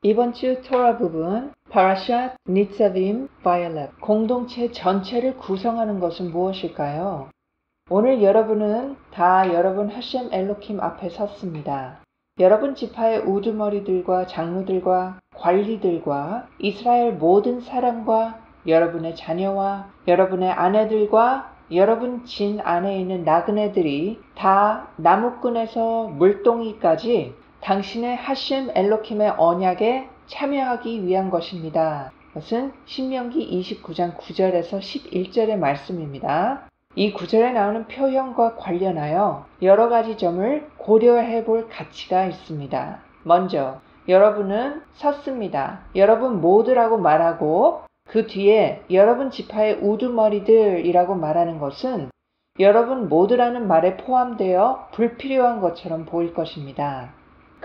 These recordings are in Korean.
이번 주 토라 부분 파라샷 니츠빔 바이엘렛 공동체 전체를 구성하는 것은 무엇일까요? 오늘 여러분은 다 여러분 하셴 엘로킴 앞에 섰습니다. 여러분 지파의 우두머리들과 장로들과 관리들과 이스라엘 모든 사람과 여러분의 자녀와 여러분의 아내들과 여러분 진 안에 있는 나그네들이 다 나무꾼에서 물동이까지 당신의 하셴 엘로킴의 언약에 참여하기 위한 것입니다. 이것은 신명기 29장 9절에서 11절의 말씀입니다. 이 구절에 나오는 표현과 관련하여 여러 가지 점을 고려해 볼 가치가 있습니다. 먼저 여러분은 섰습니다. 여러분 모두라고 말하고 그 뒤에 여러분 지파의 우두머리들이라고 말하는 것은 여러분 모두라는 말에 포함되어 불필요한 것처럼 보일 것입니다.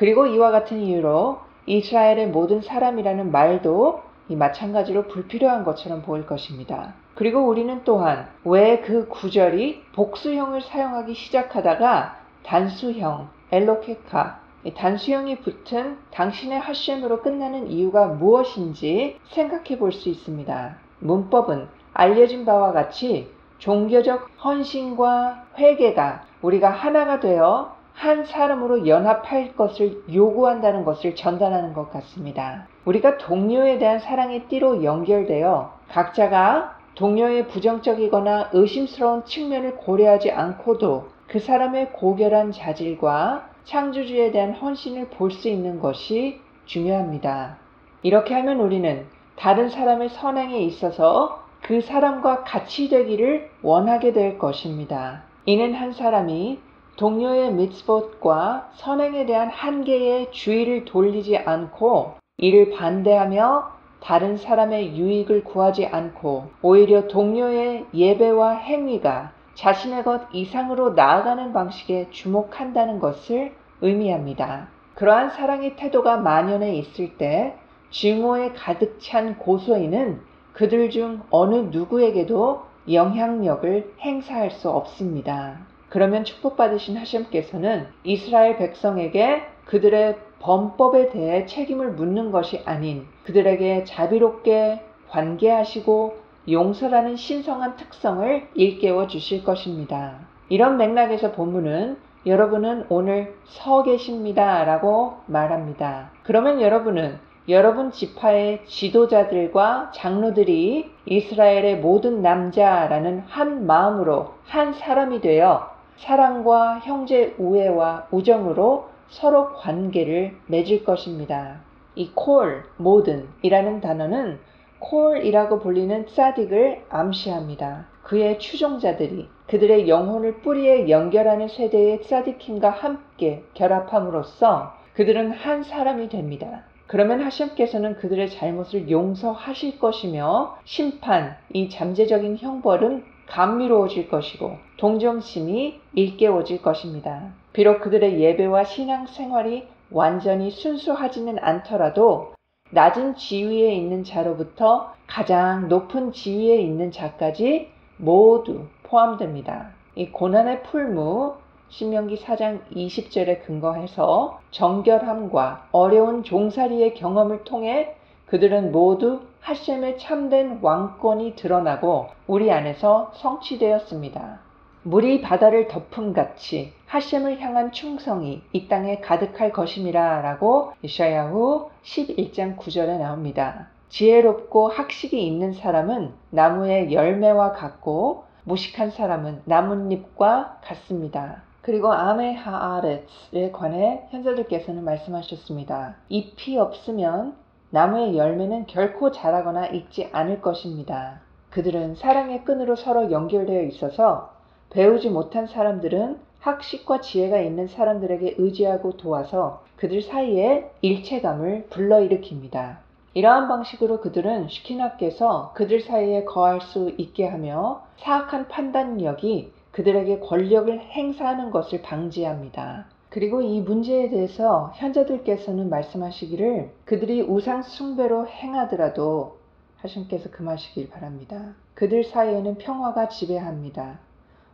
그리고 이와 같은 이유로 이스라엘의 모든 사람이라는 말도 마찬가지로 불필요한 것처럼 보일 것입니다. 그리고 우리는 또한 왜 그 구절이 복수형을 사용하기 시작하다가 단수형, 엘로케카, 단수형이 붙은 당신의 하셴으로 끝나는 이유가 무엇인지 생각해 볼 수 있습니다. 문법은 알려진 바와 같이 종교적 헌신과 회개가 우리가 하나가 되어 한 사람으로 연합할 것을 요구한다는 것을 전달하는 것 같습니다. 우리가 동료에 대한 사랑의 띠로 연결되어 각자가 동료의 부정적이거나 의심스러운 측면을 고려하지 않고도 그 사람의 고결한 자질과 창조주에 대한 헌신을 볼 수 있는 것이 중요합니다. 이렇게 하면 우리는 다른 사람의 선행에 있어서 그 사람과 같이 되기를 원하게 될 것입니다. 이는 한 사람이 동료의 미tzvot과 선행에 대한 한계에 주의를 돌리지 않고 이를 반대하며 다른 사람의 유익을 구하지 않고 오히려 동료의 예배와 행위가 자신의 것 이상으로 나아가는 방식에 주목한다는 것을 의미합니다. 그러한 사랑의 태도가 만연해 있을 때 증오에 가득 찬 고소인은 그들 중 어느 누구에게도 영향력을 행사할 수 없습니다. 그러면 축복받으신 하셴께서는 이스라엘 백성에게 그들의 범법에 대해 책임을 묻는 것이 아닌 그들에게 자비롭게 관계하시고 용서라는 신성한 특성을 일깨워 주실 것입니다. 이런 맥락에서 본문은 여러분은 오늘 서 계십니다 라고 말합니다. 그러면 여러분은 여러분 지파의 지도자들과 장로들이 이스라엘의 모든 남자라는 한 마음으로 한 사람이 되어 사랑과 형제 우애와 우정으로 서로 관계를 맺을 것입니다. 이 콜, 모든이라는 단어는 콜이라고 불리는 ጻ딕을 암시합니다. 그의 추종자들이 그들의 영혼을 뿌리에 연결하는 세대의 ጻ디킴과 함께 결합함으로써 그들은 한 사람이 됩니다. 그러면 하셴께서는 그들의 잘못을 용서하실 것이며 심판, 이 잠재적인 형벌은 감미로워질 것이고 동정심이 일깨워질 것입니다. 비록 그들의 예배와 신앙생활이 완전히 순수하지는 않더라도 낮은 지위에 있는 자로부터 가장 높은 지위에 있는 자까지 모두 포함됩니다. 이 고난의 풀무 신명기 4장 20절에 근거해서 정결함과 어려운 종살이의 경험을 통해 그들은 모두 하셴의 참된 왕권이 드러나고 우리 안에서 성취되었습니다. 물이 바다를 덮음같이 하셴을 향한 충성이 이 땅에 가득할 것임이라 라고 이사야후 11장 9절에 나옵니다. 지혜롭고 학식이 있는 사람은 나무의 열매와 같고 무식한 사람은 나뭇잎과 같습니다. 그리고 아메 하아렛에 관해 현자들께서는 말씀하셨습니다. 잎이 없으면 나무의 열매는 결코 자라거나 익지 않을 것입니다. 그들은 사랑의 끈으로 서로 연결되어 있어서 배우지 못한 사람들은 학식과 지혜가 있는 사람들에게 의지하고 도와서 그들 사이에 일체감을 불러일으킵니다. 이러한 방식으로 그들은 슈키나께서 그들 사이에 거할 수 있게 하며 사악한 판단력이 그들에게 권력을 행사하는 것을 방지합니다. 그리고 이 문제에 대해서 현자들께서는 말씀하시기를 그들이 우상 숭배로 행하더라도 하신께서 금하시길 바랍니다. 그들 사이에는 평화가 지배합니다.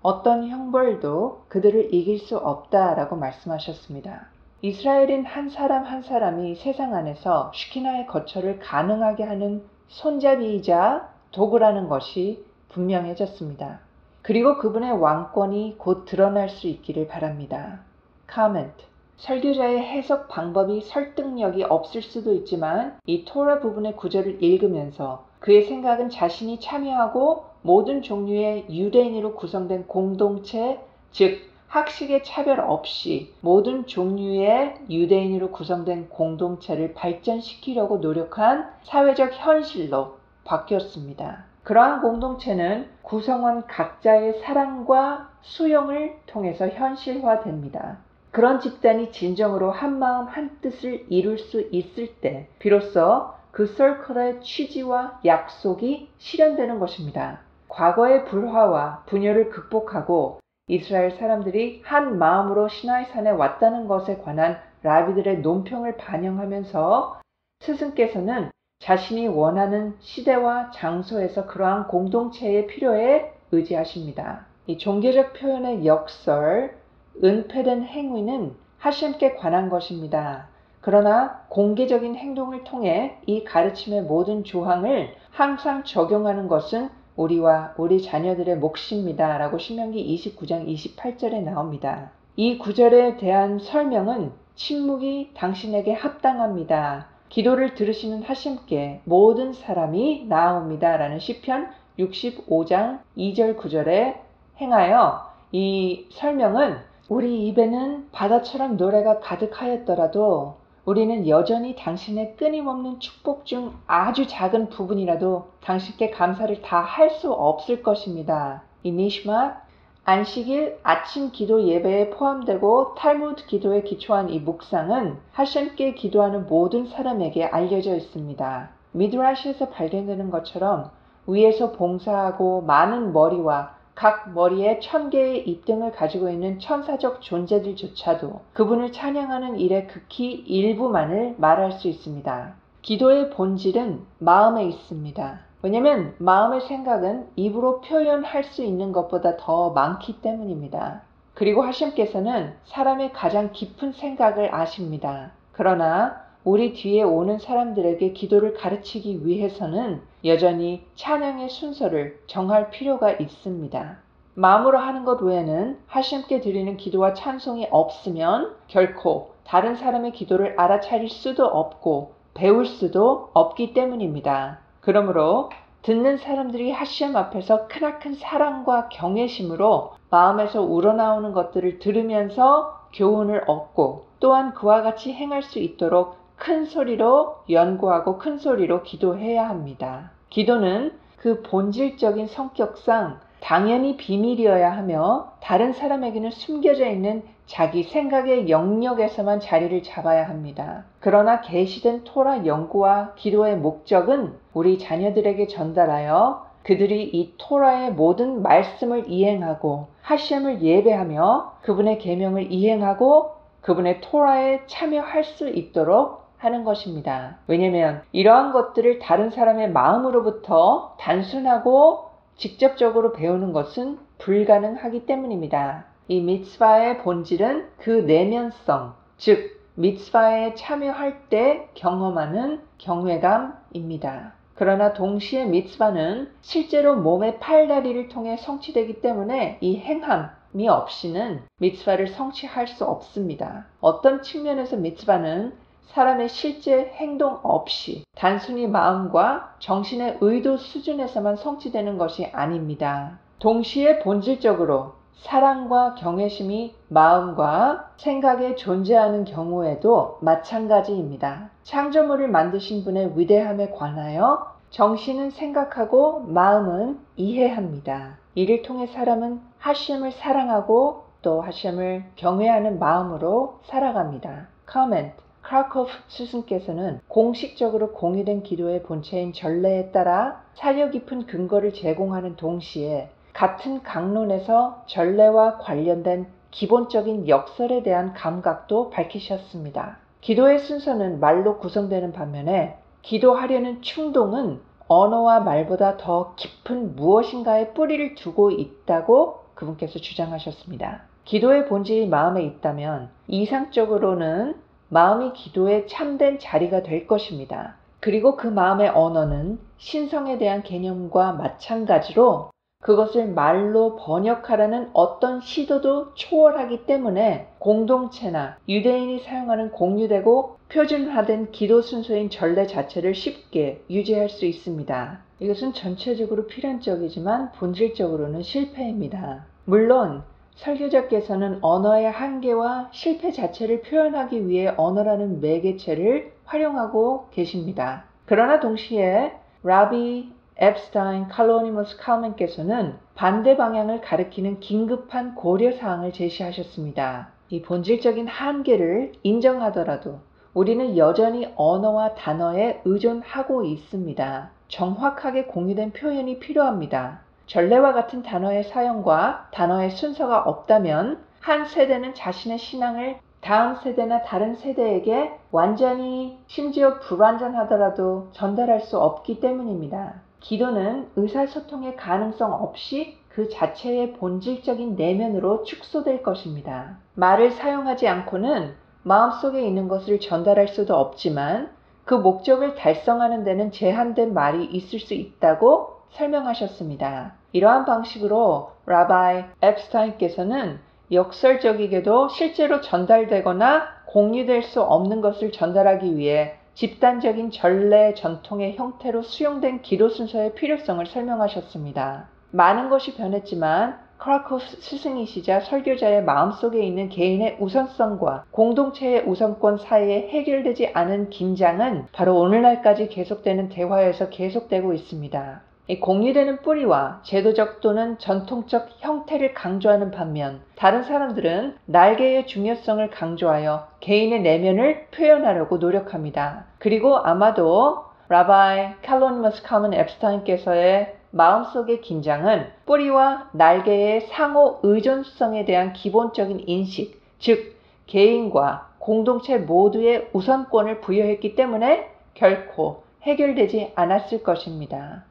어떤 형벌도 그들을 이길 수 없다라고 말씀하셨습니다. 이스라엘인 한 사람 한 사람이 세상 안에서 슈키나의 거처를 가능하게 하는 손잡이이자 도구라는 것이 분명해졌습니다. 그리고 그분의 왕권이 곧 드러날 수 있기를 바랍니다. Comment. 설교자의 해석 방법이 설득력이 없을 수도 있지만 이 토라 부분의 구절을 읽으면서 그의 생각은 자신이 참여하고 모든 종류의 유대인으로 구성된 공동체, 즉 학식의 차별 없이 모든 종류의 유대인으로 구성된 공동체를 발전시키려고 노력한 사회적 현실로 바뀌었습니다. 그러한 공동체는 구성원 각자의 사랑과 수용을 통해서 현실화됩니다. 그런 집단이 진정으로 한마음 한뜻을 이룰 수 있을 때 비로소 그 서클의 취지와 약속이 실현되는 것입니다. 과거의 불화와 분열을 극복하고 이스라엘 사람들이 한 마음으로 시나이산에 왔다는 것에 관한 라비들의 논평을 반영하면서 스승께서는 자신이 원하는 시대와 장소에서 그러한 공동체의 필요에 의지하십니다. 이 종교적 표현의 역설, 은폐된 행위는 하셴께 관한 것입니다. 그러나 공개적인 행동을 통해 이 가르침의 모든 조항을 항상 적용하는 것은 우리와 우리 자녀들의 몫입니다. 라고 신명기 29장 28절에 나옵니다. 이 구절에 대한 설명은 침묵이 당신에게 합당합니다. 기도를 들으시는 하셴께 모든 사람이 나아옵니다. 라는 시편 65장 2절 9절에 행하여 이 설명은 우리 입에는 바다처럼 노래가 가득하였더라도 우리는 여전히 당신의 끊임없는 축복 중 아주 작은 부분이라도 당신께 감사를 다 할 수 없을 것입니다. 이 니시맛, 안식일 아침 기도 예배에 포함되고 탈무드 기도에 기초한 이 묵상은 하셴께 기도하는 모든 사람에게 알려져 있습니다. 미드라시에서 발견되는 것처럼 위에서 봉사하고 많은 머리와 각 머리에 1000개의 입등을 가지고 있는 천사적 존재들조차도 그분을 찬양하는 일의 극히 일부만을 말할 수 있습니다. 기도의 본질은 마음에 있습니다. 왜냐하면 마음의 생각은 입으로 표현할 수 있는 것보다 더 많기 때문입니다. 그리고 하셴께서는 사람의 가장 깊은 생각을 아십니다. 그러나 우리 뒤에 오는 사람들에게 기도를 가르치기 위해서는 여전히 찬양의 순서를 정할 필요가 있습니다. 마음으로 하는 것 외에는 하셴께 드리는 기도와 찬송이 없으면 결코 다른 사람의 기도를 알아차릴 수도 없고 배울 수도 없기 때문입니다. 그러므로 듣는 사람들이 하셴 앞에서 크나큰 사랑과 경외심으로 마음에서 우러나오는 것들을 들으면서 교훈을 얻고 또한 그와 같이 행할 수 있도록 큰 소리로 연구하고 큰 소리로 기도해야 합니다. 기도는 그 본질적인 성격상 당연히 비밀이어야 하며 다른 사람에게는 숨겨져 있는 자기 생각의 영역에서만 자리를 잡아야 합니다. 그러나 계시된 토라 연구와 기도의 목적은 우리 자녀들에게 전달하여 그들이 이 토라의 모든 말씀을 이행하고 하셴을 예배하며 그분의 계명을 이행하고 그분의 토라에 참여할 수 있도록 하는 것입니다. 왜냐하면 이러한 것들을 다른 사람의 마음으로부터 단순하고 직접적으로 배우는 것은 불가능하기 때문입니다. 이 미츠바의 본질은 그 내면성, 즉 미츠바에 참여할 때 경험하는 경외감입니다. 그러나 동시에 미츠바는 실제로 몸의 팔다리를 통해 성취되기 때문에 이 행함이 없이는 미츠바를 성취할 수 없습니다. 어떤 측면에서 미츠바는 사람의 실제 행동 없이 단순히 마음과 정신의 의도 수준에서만 성취되는 것이 아닙니다. 동시에 본질적으로 사랑과 경외심이 마음과 생각에 존재하는 경우에도 마찬가지입니다. 창조물을 만드신 분의 위대함에 관하여 정신은 생각하고 마음은 이해합니다. 이를 통해 사람은 하셴을 사랑하고 또 하셴을 경외하는 마음으로 살아갑니다. Comment. 크라코프 스승께서는 공식적으로 공유된 기도의 본체인 전례에 따라 사려 깊은 근거를 제공하는 동시에 같은 강론에서 전례와 관련된 기본적인 역설에 대한 감각도 밝히셨습니다. 기도의 순서는 말로 구성되는 반면에 기도하려는 충동은 언어와 말보다 더 깊은 무엇인가에 뿌리를 두고 있다고 그분께서 주장하셨습니다. 기도의 본질이 마음에 있다면 이상적으로는 마음이 기도의 참된 자리가 될 것입니다. 그리고 그 마음의 언어는 신성에 대한 개념과 마찬가지로 그것을 말로 번역하라는 어떤 시도도 초월하기 때문에 공동체나 유대인이 사용하는 공유되고 표준화된 기도 순서인 전례 자체를 쉽게 유지할 수 있습니다. 이것은 전체적으로 필연적이지만 본질적으로는 실패입니다. 물론 설교자께서는 언어의 한계와 실패 자체를 표현하기 위해 언어라는 매개체를 활용하고 계십니다. 그러나 동시에 라비 앱스타인 칼로니머스 칼멘께서는 반대 방향을 가리키는 긴급한 고려사항을 제시하셨습니다. 이 본질적인 한계를 인정하더라도 우리는 여전히 언어와 단어에 의존하고 있습니다. 정확하게 공유된 표현이 필요합니다. 전례와 같은 단어의 사용과 단어의 순서가 없다면 한 세대는 자신의 신앙을 다음 세대나 다른 세대에게 완전히 심지어 불완전하더라도 전달할 수 없기 때문입니다. 기도는 의사소통의 가능성 없이 그 자체의 본질적인 내면으로 축소될 것입니다. 말을 사용하지 않고는 마음속에 있는 것을 전달할 수도 없지만 그 목적을 달성하는 데는 제한된 말이 있을 수 있다고 설명하셨습니다. 이러한 방식으로 라바이 앱스타인께서는 역설적이게도 실제로 전달되거나 공유될 수 없는 것을 전달하기 위해 집단적인 전례 전통의 형태로 수용된 기도 순서의 필요성을 설명하셨습니다. 많은 것이 변했지만 크라코프 스승이시자 설교자의 마음속에 있는 개인의 우선성과 공동체의 우선권 사이에 해결되지 않은 긴장은 바로 오늘날까지 계속되는 대화에서 계속되고 있습니다. 공유되는 뿌리와 제도적 또는 전통적 형태를 강조하는 반면 다른 사람들은 날개의 중요성을 강조하여 개인의 내면을 표현하려고 노력합니다. 그리고 아마도 라바이 칼로니머스 칼먼 앱스타인께서의 마음속의 긴장은 뿌리와 날개의 상호 의존성에 대한 기본적인 인식, 즉 개인과 공동체 모두의 우선권을 부여했기 때문에 결코 해결되지 않았을 것입니다.